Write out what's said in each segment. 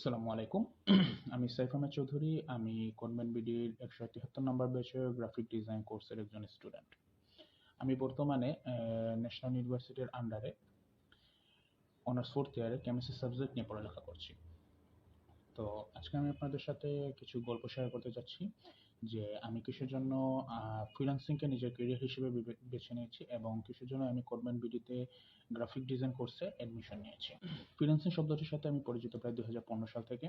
আসসালামু আলাইকুম। আমি সাইফ আহমেদ চৌধুরী। আমি CodemanBDর 173 নম্বর ব্যাচের গ্রাফিক ডিজাইন কোর্সের একজন স্টুডেন্ট। আমি বর্তমানে ন্যাশনাল ইউনিভার্সিটির আন্ডারে অনার্স ফোর্থ ইয়ারে কেমিস্ট্রি সাবজেক্ট নিয়ে পড়ালেখা করছি। তো আজকে আমি আপনাদের সাথে কিছু গল্প শেয়ার করতে চাচ্ছি যে আমি কিসের জন্য ফ্রিল্যান্সিংকে নিজের ক্যারিয়ার হিসেবে বেছে নিয়েছি এবং কিসের জন্য আমি CodemanBDতে গ্রাফিক ডিজাইন কোর্সে অ্যাডমিশন নিয়েছি। ফ্রিল্যান্সিং শব্দটির সাথে আমি পরিচিত প্রায় 2015 সাল থেকে।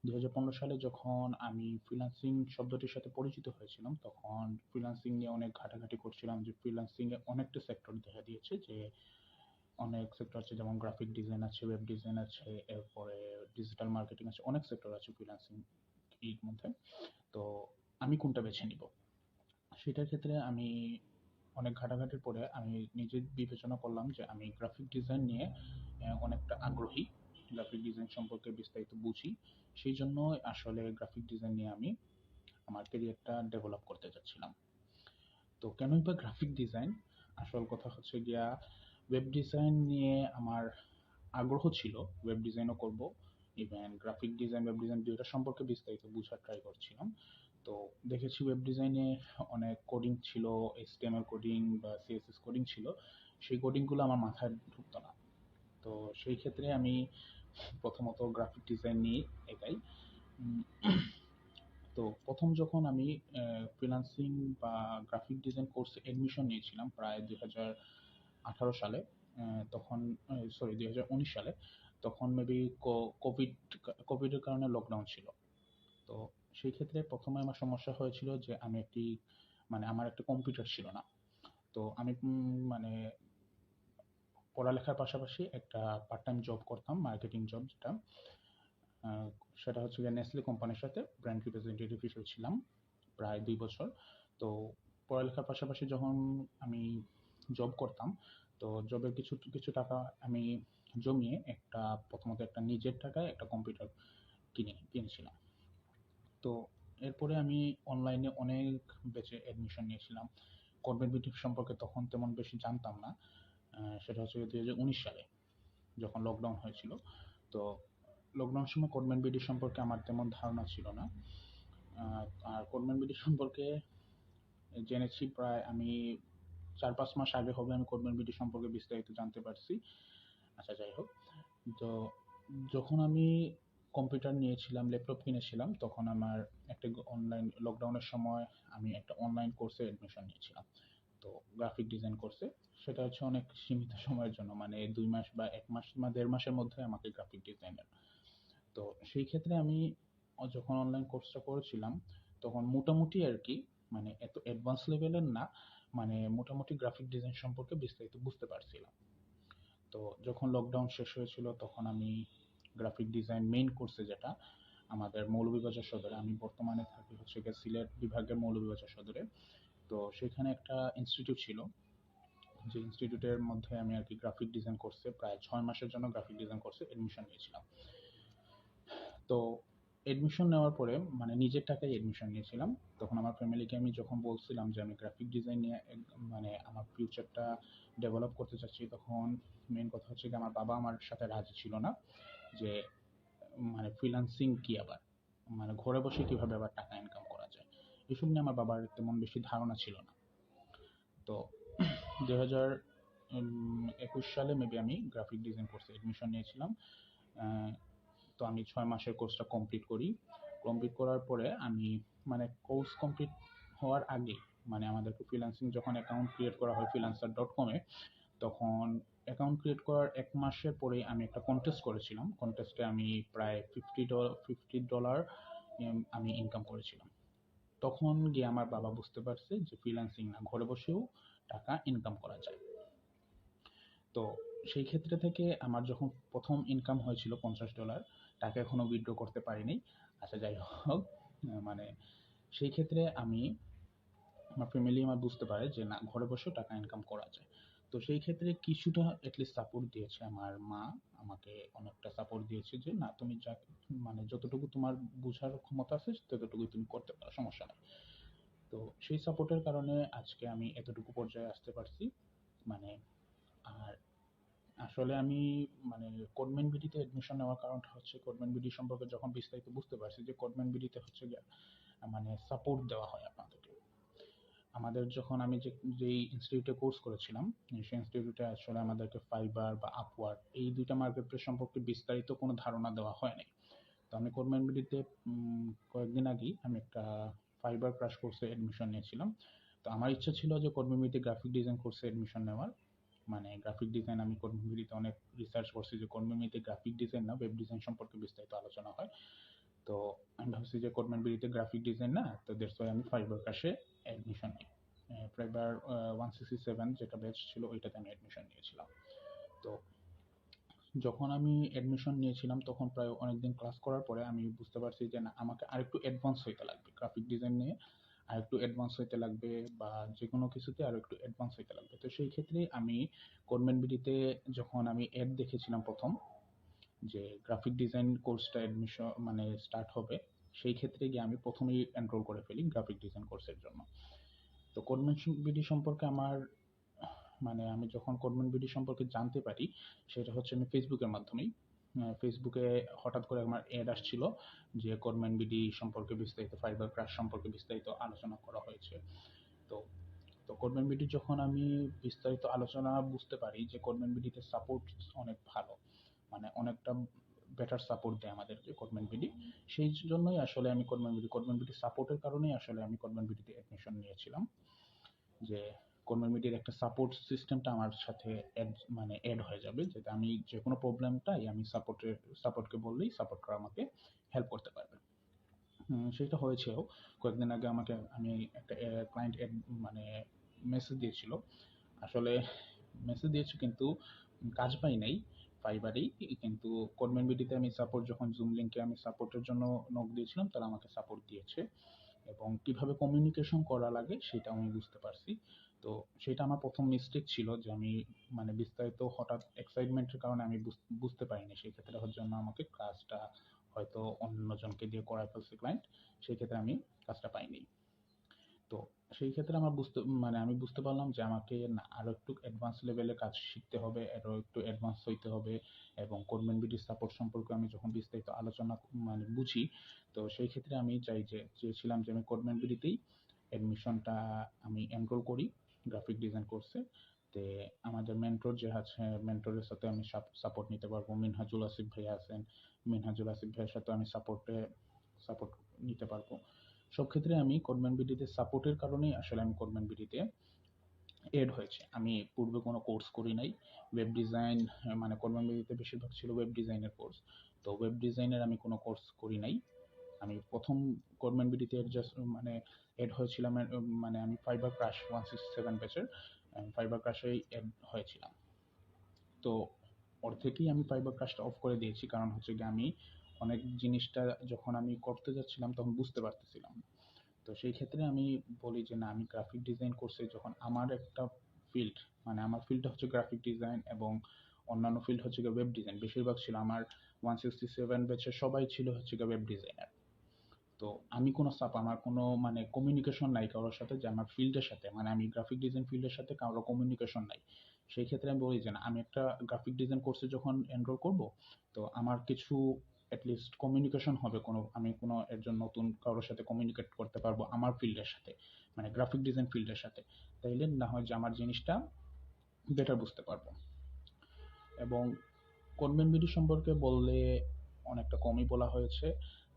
2015 সালে যখন আমি ফ্রিল্যান্সিং শব্দটির সাথে পরিচিত হয়েছিলাম, তখন ফ্রিল্যান্সিং নিয়ে অনেক ঘাটাঘাটি করছিলাম যে ফ্রিল্যান্সিং এ অনেকটা সেক্টর দেখা দিয়েছে, যে অনেক সেক্টর আছে, যেমন গ্রাফিক ডিজাইন আছে, ওয়েব ডিজাইন আছে, এরপরে ডিজিটাল মার্কেটিং আছে, অনেক সেক্টর আছে ফ্রিল্যান্সিং এর মধ্যে। তো আমি কোনটা বেছে নিব, সেটার ক্ষেত্রে আমি অনেক ঘাটাঘাটির পরে আমি নিজে বিবেচনা করলাম যে আমি গ্রাফিক ডিজাইন নিয়ে অনেকটা আগ্রহী, গ্রাফিক ডিজাইন সম্পর্কে বিস্তারিত বুঝি। সেই জন্য আসলে গ্রাফিক ডিজাইন নিয়ে আমি আমার ক্যারিয়ারটা ডেভেলপ করতে চাচ্ছিলাম। তো কেনই বা গ্রাফিক ডিজাইন? আসল কথা হচ্ছে গিয়া, ওয়েব ডিজাইন নিয়ে আমার আগ্রহ ছিল, ওয়েব ডিজাইনও করব, even graphic design web design দুইটা সম্পর্কে বিস্তারিত বোঝার ট্রাই করছিলাম। তো দেখেছি ওয়েব ডিজাইনে অনেক কোডিং ছিল, HTML কোডিং বা CSS কোডিং ছিল, সেই কোডিংগুলো আমার মাথায় ঢুকতো না। তো সেই ক্ষেত্রে আমি প্রথমত গ্রাফিক ডিজাইন নিয়ে এগাই। উম, তো প্রথম যখন আমি ফ্রিল্যান্সিং বা গ্রাফিক ডিজাইন কোর্সে অ্যাডমিশন নিয়েছিলাম প্রায় 2018 সালে, তখন সরি 2019 সালে, তখন মেবি কোভিড কোভিডের কারণে লকডাউন ছিল। তো সেই ক্ষেত্রে প্রথমে আমার সমস্যা হয়েছিল যে আমি আমার একটা কম্পিউটার ছিল না। তো আমি মানে পড়ালেখার পাশাপাশি একটা পার্ট টাইম জব করতাম, মার্কেটিং জব, যেটা আহ, সেটা হচ্ছে গিয়ে নেসলে কোম্পানির সাথে ব্র্যান্ড রিপ্রেজেন্টেটিভ হিসেবে ছিলাম প্রায় 2 বছর। তো পড়ালেখার পাশাপাশি যখন আমি জব করতাম, তো জবের কিছু কিছু টাকা আমি জমিয়ে প্রথমত একটা নিজের টাকায় একটা কম্পিউটার কিনেছিলাম। তো এরপরে আমি অনলাইনে অনেক ব্যাচে অ্যাডমিশন নিয়েছিলাম। CodemanBD সম্পর্কে তখন তেমন বেশি জানতাম না। সেটা হচ্ছে 2019 সালে, যখন লকডাউন হয়েছিল। তো লকডাউন সময় CodemanBD সম্পর্কে আমার তেমন ধারণা ছিল না। আর CodemanBD সম্পর্কে জেনেছি প্রায় আমি 4-5 মাস আগে হবে আমি CodemanBD সম্পর্কে বিস্তারিত জানতে পারছি। আচ্ছা, যাই হোক। তো যখন আমি কম্পিউটার নিয়েছিলাম, ল্যাপটপ কিনেছিলাম, তখন আমার একটা অনলাইন লকডাউনের সময় আমি একটা অনলাইন কোর্সে অ্যাডমিশন নিয়েছিলাম। তো গ্রাফিক ডিজাইন কোর্সে, সেটা হচ্ছে অনেক সীমিত সময়ের জন্য, মানে 2 মাস বা 1 মাস বা 1.5 মাসের মধ্যে আমাকে গ্রাফিক ডিজাইনের। তো সেই ক্ষেত্রে আমি যখন অনলাইন কোর্সটা করেছিলাম, তখন মোটামুটি আর কি, মানে এত অ্যাডভান্স লেভেলের না, মানে মোটামুটি গ্রাফিক ডিজাইন সম্পর্কে বিস্তারিত বুঝতে পারছিলাম। তো যখন লকডাউন শেষ হয়েছিল, তখন আমি গ্রাফিক ডিজাইন মেইন কোর্সে, যেটা আমাদের মৌলভীবাজার সদরে, আমি বর্তমানে থাকি হচ্ছে গিয়ে সিলেট বিভাগের মৌলভীবাজার সদরে। তো সেখানে একটা ইনস্টিটিউট ছিল, যে ইনস্টিটিউটের মধ্যে আমি আর কি গ্রাফিক ডিজাইন কোর্সে প্রায় 6 মাসের জন্য গ্রাফিক ডিজাইন কোর্সে এডমিশন নিয়েছিলাম। তো এডমিশন নেওয়ার পরে, মানে নিজের টাকায় এডমিশন নিয়েছিলাম। তখন আমার ফ্যামিলিকে আমি যখন বলছিলাম যে আমি গ্রাফিক ডিজাইন নিয়ে মানে আমার ফিউচারটা ডেভেলপ করতে চাচ্ছি, তখন মেইন কথা হচ্ছে কি, আমার বাবা আমার সাথে রাজি ছিল না যে মানে ফ্রিল্যান্সিং কি আবার, মানে ঘরে বসে কিভাবে আবার টাকা ইনকাম করা যায়, এসব নিয়ে আমার বাবার তেমন বেশি ধারণা ছিল না। তো 2021 সালে মেবি আমি গ্রাফিক ডিজাইন কোর্সে এডমিশন নিয়েছিলাম। আহ, তো আমি 6 মাসের কোর্সটা কমপ্লিট করি। কমপ্লিট করার পরে আমি, মানে কোর্স কমপ্লিট হওয়ার আগে, মানে আমাদেরকে ফ্রিল্যান্সিং যখন অ্যাকাউন্ট ক্রিয়েট করা হয় freelancer.com-এ, তখন অ্যাকাউন্ট ক্রিয়েট করার 1 মাসের পরেই আমি একটা কন্টেস্ট করেছিলাম। কন্টেস্টে আমি প্রায় $50 আমি ইনকাম করেছিলাম। তখন গিয়ে আমার বাবা বুঝতে পারছে যে ফ্রিল্যান্সিং না, ঘরে বসেও টাকা ইনকাম করা যায়। তো সেই ক্ষেত্রে থেকে আমার যখন প্রথম ইনকাম হয়েছিল $50, টাকা এখনো উইথড্র করতে পারিনি। আচ্ছা, যাই হোক। মানে সেই ক্ষেত্রে আমার ফ্যামিলি আমার বুঝতে পারে যে না, ঘরে বসেও টাকা ইনকাম করা যায়। তো সেই ক্ষেত্রে কিছুটা অ্যাটলিস্ট সাপোর্ট দিয়েছে আমার মা, আমাকে অনেকটা সাপোর্ট দিয়েছে যে না, তুমি যা, মানে যতটুকু তোমার বোঝার ক্ষমতা আছে ততটুকুই তুমি করতে পারো, সমস্যা নেই। তো সেই সাপোর্টের কারণে আজকে আমি এতটুকু পর্যায়ে আসতে পারছি। মানে আর আসলে আমি মানে CodemanBD-তে অ্যাডমিশন নেওয়ার কারণটা হচ্ছে CodemanBD সম্পর্কে যখন বিস্তারিত বুঝতে পারছি যে CodemanBD-তে হচ্ছে গিয়ে মানে সাপোর্ট দেওয়া হয় আপনাদেরকে। আমাদের যখন আমি যেই ইনস্টিটিউটে কোর্স করেছিলাম, সেই ইনস্টিটিউটে আসলে আমাদেরকে ফাইবার বা আপওয়ার্ক এই দুইটা মার্কেট প্লেস সম্পর্কে বিস্তারিত কোনো ধারণা দেওয়া হয় নাই। তো আমি CodemanBD-তে কয়েকদিন আগেই আমি একটা ফাইবার ক্র্যাশ কোর্সে অ্যাডমিশন নিয়েছিলাম। তো আমার ইচ্ছা ছিল যে CodemanBD গ্রাফিক ডিজাইন কোর্সে অ্যাডমিশন নেওয়ার। মানে গ্রাফিক ডিজাইন আমি CodemanBD-তে অনেক রিসার্চ করছি যে CodemanBD-তে গ্রাফিক ডিজাইন না ওয়েব ডিজাইন সম্পর্কে বিস্তারিত আলোচনা হয়। তো আমি ভাবছি যে CodemanBD-তে গ্রাফিক ডিজাইন না, তো দ্যাটস ওয়াই আমি ফাইবার ক্র্যাশে অ্যাডমিশন নিই। ফাইবার 167 যেটা ব্যাচ ছিল ওইটাতে আমি অ্যাডমিশন নিয়েছিলাম। তো যখন আমি অ্যাডমিশন নিয়েছিলাম তখন প্রায় অনেকদিন ক্লাস করার পরে আমি বুঝতে পারছি যে না, আমাকে আরেকটু অ্যাডভান্স হইতে লাগবে গ্রাফিক ডিজাইন নিয়ে, আরেকটু অ্যাডভান্স হইতে লাগবে বা যে কোনো কিছুতে আরো একটু অ্যাডভান্স হইতে লাগবে। তো সেই ক্ষেত্রে আমি CodemanBD-তে যখন আমি অ্যাড দেখেছিলাম প্রথম যে গ্রাফিক ডিজাইন কোর্সটা অ্যাডমিশন মানে স্টার্ট হবে, সেই ক্ষেত্রে গিয়ে আমি প্রথমেই এনরোল করে ফেলি গ্রাফিক ডিজাইন কোর্সের জন্য। তো CodemanBD সম্পর্কে আমার মানে আমি যখন CodemanBD সম্পর্কে জানতে পারি সেটা হচ্ছে আমি ফেসবুকের মাধ্যমেই। ফেসবুকে হঠাৎ করে আমার অ্যাড আসছিল যে CodemanBD সম্পর্কে বিস্তারিত, ফাইবার ক্রাশ সম্পর্কে বিস্তারিত আলোচনা করা হয়েছে। তো তো CodemanBD যখন আমি বিস্তারিত আলোচনা বুঝতে পারি যে CodemanBD-তে সাপোর্ট অনেক ভালো, মানে অনেকটা বেটার সাপোর্ট দেয় আমাদেরকে CodemanBD। সেই জন্যই আসলে আমি CodemanBD সাপোর্টের কারণেই আসলে আমি CodemanBD-তে অ্যাডমিশন নিয়েছিলাম। যে CodemanBD-র একটা সাপোর্ট সিস্টেমটা আমার সাথে এড হয়ে যাবে, যাতে আমি যে কোনো প্রবলেমটাই আমি সাপোর্টকে বললেই সাপোর্টরা আমাকে হেল্প করতে পারবে। সেটা হয়েছেও। কয়েকদিন আগে আমি একটা ক্লায়েন্ট মানে মেসেজ দিয়েছিল। আসলে মেসেজ দিয়েছি কিন্তু কাজ পাই নাই ফাইবারেই। কিন্তু CodemanBD-তে আমি সাপোর্ট যখন জুম লিংকে আমি সাপোর্টের জন্য নক দিয়েছিলাম, তারা আমাকে সাপোর্ট দিয়েছে এবং কিভাবে কমিউনিকেশন করা লাগে সেটা আমি বুঝতে পারছি। তো সেটা আমার প্রথম মিস্টেক ছিল যে আমি মানে বিস্তারিত হঠাৎ এক্সাইটমেন্টের কারণে আমি বুঝতে পারিনি। সেই ক্ষেত্রে হওয়ার জন্য আমাকে কাজটা হয়তো অন্যজনকে দিয়ে করায় ফেলছে ক্লায়েন্ট। সেই ক্ষেত্রে আমি কাজটা পাইনি। তো সেই ক্ষেত্রে আমি বুঝতে পারলাম যে আমাকে না আরো একটু অ্যাডভান্স লেভেলে কাজ শিখতে হবে, আরো একটু অ্যাডভান্স হইতে হবে। এবং CodemanBD সাপোর্ট সম্পর্কে আমি যখন বিস্তারিত আলোচনা বুঝি, তো সেই ক্ষেত্রে আমি চেয়েছিলাম যে আমি CodemanBD-তেই অ্যাডমিশনটা আমি এনরোল করি গ্রাফিক ডিজাইন কোর্সে। তে আমাদের মেন্টর যে আছে, মেন্টরের সাথে আমি সাপোর্ট নিতে পারবো। মিনহাজুল আসিফ ভাইয়া আছেন, মিনহাজুল আসিফ ভাইয়ের সাথে আমি সাপোর্ট নিতে পারবো। সব ক্ষেত্রে আমি CodemanBD-তে সাপোর্টের কারণেই আসলে আমি CodemanBD-তে এড হয়েছে। আমি পূর্বে কোনো কোর্স করি নাই ওয়েব ডিজাইন। মানে CodemanBD-তে বেশিরভাগ ছিল ওয়েব ডিজাইনের কোর্স। তো ওয়েব ডিজাইনের আমি কোনো কোর্স করি নাই। আমি প্রথম CodemanBD-তে এড হয়েছিলাম মানে আমি ফাইবার ক্রাশ 167 ব্যাচের ফাইবার ক্রাশেই এড হয়েছিলাম। তো অর্ধেকই আমি ফাইবার ক্রাশটা অফ করে দিয়েছি, কারণ হচ্ছে গিয়ে আমি অনেক জিনিসটা যখন আমি করতে যাচ্ছিলাম তখন বুঝতে পারতেছিলাম না। তো সেই ক্ষেত্রে আমি বলি যে না, আমি গ্রাফিক ডিজাইন কোর্সে যখন আমার একটা ফিল্ড, মানে আমার ফিল্ডটা হচ্ছে গ্রাফিক ডিজাইন এবং অন্যান্য ফিল্ড হচ্ছে গিয়ে ওয়েব ডিজাইন। বেশিরভাগ ছিল আমার 167 ব্যাচের সবাই ছিল হচ্ছে গিয়ে ওয়েব ডিজাইনার। তো আমি আমার কোনো মানে কমিউনিকেশন নাই কারোর সাথে, যে আমার ফিল্ডের সাথে, মানে আমি গ্রাফিক ডিজাইন ফিল্ডের সাথে কারো কমিউনিকেশন নাই। সেই ক্ষেত্রে আমি বলি যে না, আমি একটা গ্রাফিক ডিজাইন কোর্সে যখন এনরোল করব, তো আমার কিছু অ্যাটলিস্ট কমিউনিকেশন হবে, আমি কোনো একজন নতুন কারোর সাথে কমিউনিকেট করতে পারবো আমার ফিল্ডের সাথে, মানে গ্রাফিক ডিজাইন ফিল্ডের সাথে। তাইলে না হয় যে আমার জিনিসটা বেটার বুঝতে পারবো। এবং CodemanBD সম্পর্কে বললে অনেকটা কমই বলা হয়েছে।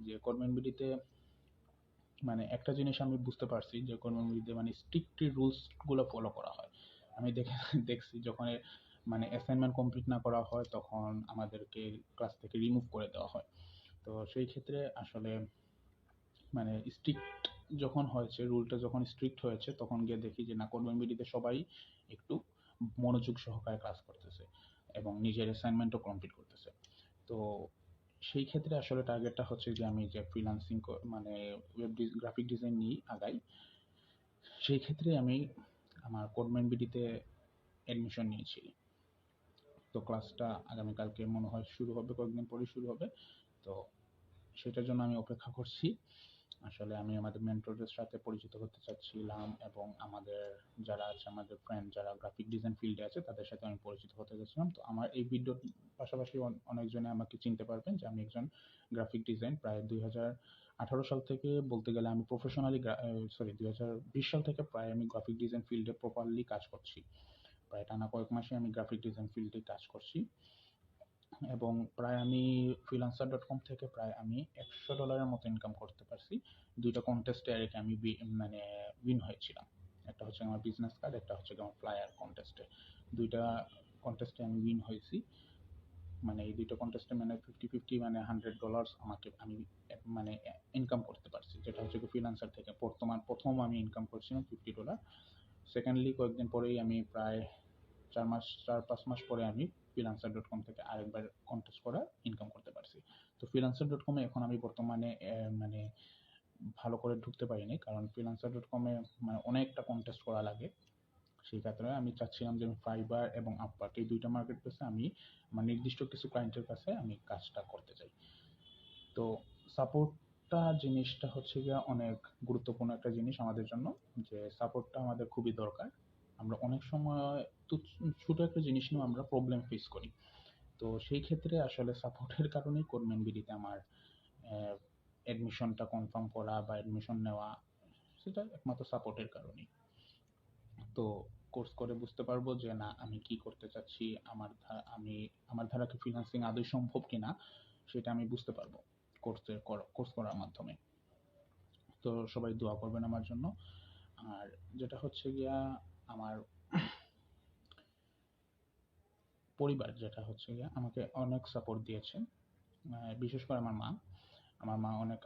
যে CodemanBD-তে মানে একটা জিনিস আমি বুঝতে পারছি যে CodemanBD-তে মানে স্ট্রিক্টলি রুলস গুলো ফলো করা হয়। আমি দেখছি যখন মানে অ্যাসাইনমেন্ট কমপ্লিট না করা হয় তখন আমাদেরকে ক্লাস থেকে রিমুভ করে দেওয়া হয়। তো সেই ক্ষেত্রে আসলে মানে স্ট্রিক্ট যখন হয়েছে, রুলটা যখন স্ট্রিক্ট হয়েছে, তখন গিয়ে দেখি যে না, CodemanBD-তে সবাই একটু মনোযোগ সহকারে ক্লাস করতেছে এবং নিজের অ্যাসাইনমেন্টও কমপ্লিট করতেছে। তো সেই ক্ষেত্রে আসলে টার্গেটটা হচ্ছে যে আমি যে ফ্রিল্যান্সিং মানে গ্রাফিক ডিজাইন নিয়েই আগাই। সেই ক্ষেত্রে আমি আমার CodemanBD-তে অ্যাডমিশন নিয়েছি। তো ক্লাসটা আগামীকালকে মনে হয় শুরু হবে, কয়েকদিন পরেই শুরু হবে। তো সেটার জন্য আমি অপেক্ষা করছি। আসলে আমি আমাদের মেন্টরদের সাথে পরিচিত হতে চাচ্ছিলাম, এবং আমাদের যারা আছে, আমাদের ফ্রেন্ড যারা গ্রাফিক ডিজাইন ফিল্ডে আছে তাদের সাথে আমি পরিচিত হতে চাচ্ছিলাম। তো আমার এই ভিডিওর পাশাপাশি অনেকজনে আমাকে চিনতে পারবেন যে আমি একজন গ্রাফিক ডিজাইন প্রায় 2018 সাল থেকে বলতে গেলে আমি প্রফেশনালি, 2020 সাল থেকে প্রায় আমি গ্রাফিক ডিজাইন ফিল্ডে প্রপারলি কাজ করছি। প্রায় টানা কয়েক মাসে আমি গ্রাফিক ডিজাইন ফিল্ডে কাজ করছি, এবং প্রায় আমি freelancer.com থেকে প্রায় আমি $100 মতো ইনকাম করতে পারছি। দুইটা কন্টেস্টে আর কি আমি মানে উইন হয়েছিলাম। একটা হচ্ছে আমার বিজনেস কার্ড, একটা হচ্ছে আমার ফ্লায়ার কন্টেস্টে। দুইটা কন্টেস্টে আমি উইন হয়েছি। মানে এই দুইটা কন্টেস্টে মানে 50-50, মানে $100 আমাকে আমি মানে ইনকাম করতে পারছি, যেটা হচ্ছে ফ্রিল্যান্সার থেকে প্রথম আমি ইনকাম করছিলাম $50। সেকেন্ডলি কয়েকদিন পরেই আমি প্রায় 4-5 মাস পরে আমি freelancer.com থেকে আরেকবার কন্টেস্ট করা ইনকাম করতে পারছি। তো freelancer.com এ এখন আমি বর্তমানে মানে ভালো করে ঢুকতে পারিনি, কারণ freelancer.com এ মানে অনেকটা কন্টেস্ট করা লাগে। সেই ক্ষেত্রে আমি চাচ্ছিলাম যে আমি ফাইবার এবং আপওয়ার্ক এই দুইটা মার্কেট প্লেসে আমি আমার নির্দিষ্ট কিছু ক্লায়েন্টের কাছে আমি কাজটা করতে চাই। তো সাপোর্টটা জিনিসটা হচ্ছে গিয়ে অনেক গুরুত্বপূর্ণ একটা জিনিস আমাদের জন্য, যে সাপোর্টটা আমাদের খুবই দরকার। আমরা অনেক সময় ছোট একটা জিনিস নিয়েও আমরা প্রবলেম ফেস করি। তো সেই ক্ষেত্রে আসলে সাপোর্টের কারণেই CodemanBDতে আমার অ্যাডমিশনটা কনফার্ম করা বা অ্যাডমিশন নেওয়া, সেটা একমাত্র সাপোর্টের কারণেই। তো কোর্স করে বুঝতে পারবো যে না আমি কি করতে চাচ্ছি, আমার দ্বারা কি ফ্রিল্যান্সিং আদৌ সম্ভব কিনা সেটা আমি বুঝতে পারবো কোর্স করার মাধ্যমে। তো সবাই দোয়া করবেন আমার জন্য। আর যেটা হচ্ছে গিয়া আমার পরিবার, যেটা হচ্ছে গিয়া আমাকে অনেক সাপোর্ট দিয়েছে, বিশেষ করে আমার মা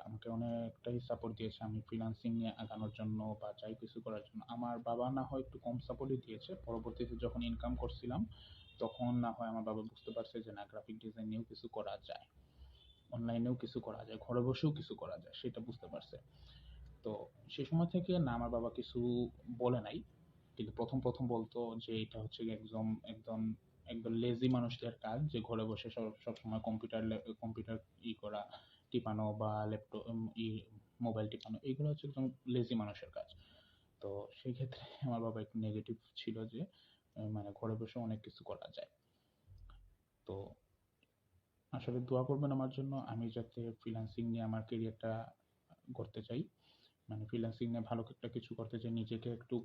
আমাকে অনেকটাই সাপোর্ট দিয়েছে আমি ফ্রিল্যান্সিং নিয়ে আগানোর জন্য বা যাই কিছু করার জন্য। আমার বাবা না হয় একটু কম সাপোর্টই দিয়েছে, পরবর্তীতে যখন ইনকাম করছিলাম তখন না হয় আমার বাবা বুঝতে পারছে যে না, গ্রাফিক ডিজাইন নিয়েও কিছু করা যায়, অনলাইনেও কিছু করা যায়, ঘরে বসেও কিছু করা যায়, সেটা বুঝতে পারছে। তো সেই সময় থেকে না আমার বাবা কিছু বলে নাই, কিন্তু প্রথম প্রথম বলতো যে এটা হচ্ছে গিয়ে একদম একদম একদম লেজি মানুষদের কাজ, যে ঘরে বসে সবসময় কম্পিউটার করা, টিপানো বা ল্যাপটপ মোবাইল টিপানো, এগুলো হচ্ছে একদম লেজি মানুষের কাজ। তো সেই ক্ষেত্রে আমার বাবা একটু নেগেটিভ ছিল যে মানে ঘরে বসে অনেক কিছু করা যায়। তো আসলে দোয়া করবেন আমার জন্য, আমি যাতে ফ্রিল্যান্সিং নিয়ে আমার কেরিয়ারটা করতে চাই, মানে ফ্রিল্যান্সিং নিয়ে ভালো একটা কিছু করতে চাই, নিজেকে একটু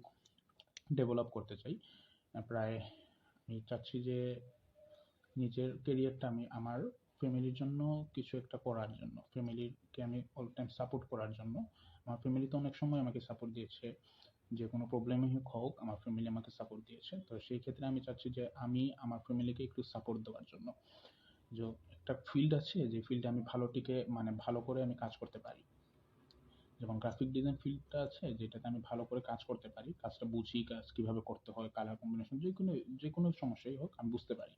ডেভেলপ করতে চাই। প্রায় আমি চাচ্ছি যে নিজের কেরিয়ারটা আমি আমার ফ্যামিলির জন্য কিছু একটা করার জন্য, ফ্যামিলিকে আমি অল টাইম সাপোর্ট করার জন্য। আমার ফ্যামিলি তো অনেক সময় আমাকে সাপোর্ট দিয়েছে, যে কোনো প্রবলেমই হোক আমার ফ্যামিলি আমাকে সাপোর্ট দিয়েছে। তো সেই ক্ষেত্রে আমি চাচ্ছি যে আমি আমার ফ্যামিলিকে একটু সাপোর্ট দেওয়ার জন্য, যে একটা ফিল্ড আছে যে ফিল্ডে আমি মানে ভালো করে আমি কাজ করতে পারি। যেমন গ্রাফিক ডিজাইন ফিল্ডটা আছে যেটাতে আমি ভালো করে কাজ করতে পারি, কাজটা বুঝি, কাজ কিভাবে করতে হয়, কালার কম্বিনেশন, যে কোনো সমস্যাই হোক আমি বুঝতে পারি।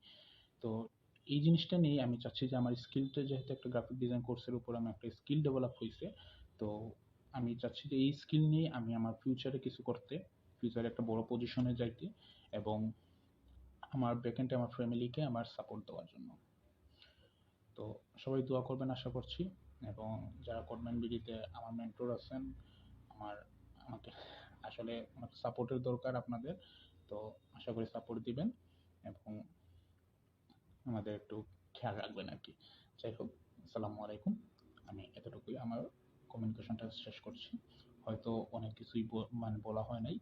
তো এই জিনিসটা নিয়ে আমি চাচ্ছি যে আমার স্কিলটা, যেহেতু একটা গ্রাফিক ডিজাইন কোর্সের উপর আমার একটা স্কিল ডেভেলপ হয়েছে, তো আমি চাচ্ছি যে এই স্কিল নিয়ে আমি আমার ফিউচারে কিছু করতে, ফিউচারে একটা বড় পজিশনে যাইতে, এবং আমার ব্যাকএন্ডে আমার ফ্যামিলিকে আমার সাপোর্ট দেওয়ার জন্য। তো সবাই দোয়া করবেন আশা করছি, এবং যারা CodemanBDতে আমার মেন্টর আছেন, আমার আমাকে আসলে আমার সাপোর্টের দরকার আপনাদের। তো আশা করি সাপোর্ট দিবেন এবং আমাদের একটু খেয়াল রাখবেন আর কি। যাই হোক, আসসালামু আলাইকুম। আমি এতটুকুই আমার কমিউনিকেশনটা শেষ করছি। হয়তো অনেক কিছুই মানে বলা হয় নাই,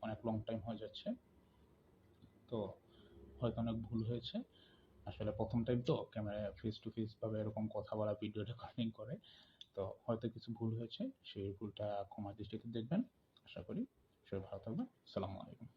অনেক লং টাইম হয়ে যাচ্ছে, তো হয়তো অনেক ভুল হয়েছে। আসলে প্রথম টাইম তো ক্যামেরা ফেস টু ফেস ভাবে এরকম কথা বলা, ভিডিও রেকর্ডিং করে, তো হয়তো কিছু ভুল হয়েছে, সেই ভুলটা ক্ষমা দৃষ্টিতে দেখবেন। আশা করি সবাই ভালো থাকবেন। আসসালামু আলাইকুম।